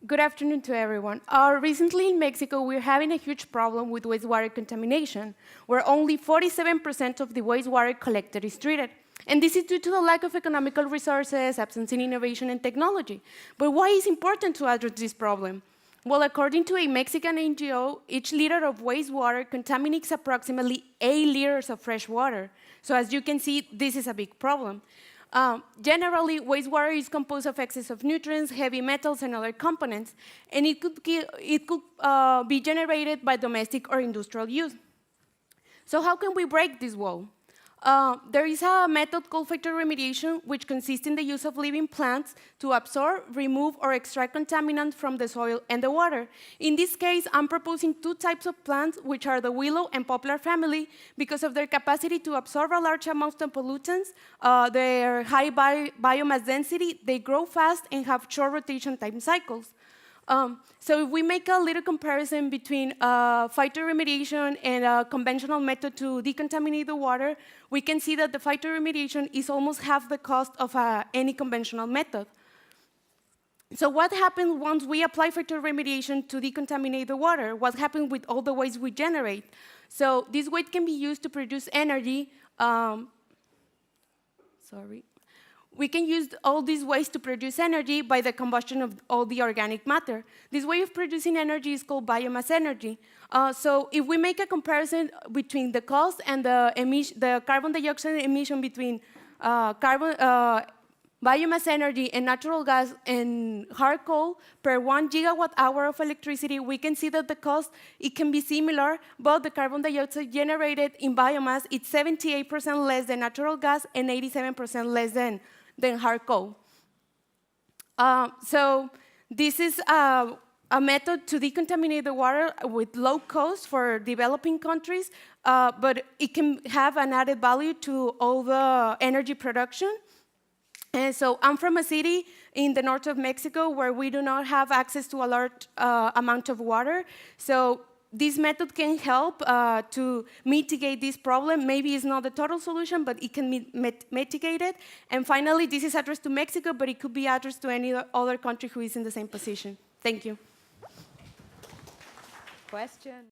Good afternoon to everyone. Recently in Mexico, we're having a huge problem with wastewater contamination, where only 47% of the wastewater collected is treated. And this is due to the lack of economical resources, absence in innovation and technology. But why is it important to address this problem? Well, according to a Mexican NGO, each liter of wastewater contaminates approximately 8 liters of fresh water. So as you can see, this is a big problem. Generally, wastewater is composed of excess of nutrients, heavy metals, and other components, and it could be generated by domestic or industrial use. So how can we break this wall? There is a method called factory remediation, which consists in the use of living plants to absorb, remove, or extract contaminants from the soil and the water. In this case, I'm proposing two types of plants, which are the willow and poplar family, because of their capacity to absorb a large amount of pollutants, their high biomass density, they grow fast and have short rotation time cycles. So if we make a little comparison between phytoremediation and a conventional method to decontaminate the water, we can see that the phytoremediation is almost half the cost of any conventional method. So what happens once we apply phytoremediation to decontaminate the water? What happens with all the waste we generate? So this waste can be used to produce energy. We can use all this waste to produce energy by the combustion of all the organic matter. This way of producing energy is called biomass energy. So if we make a comparison between the cost and the carbon dioxide emission between biomass energy and natural gas and hard coal per 1 gigawatt hour of electricity, we can see that the cost, it can be similar, but the carbon dioxide generated in biomass is 78% less than natural gas and 87% less than hard coal. So this is a method to decontaminate the water with low cost for developing countries, but it can have an added value to all the energy production. And so I'm from a city in the north of Mexico where we do not have access to a large amount of water. So this method can help to mitigate this problem. Maybe it's not the total solution, but it can mitigate it. And finally, this is addressed to Mexico, but it could be addressed to any other country who is in the same position. Thank you. Question?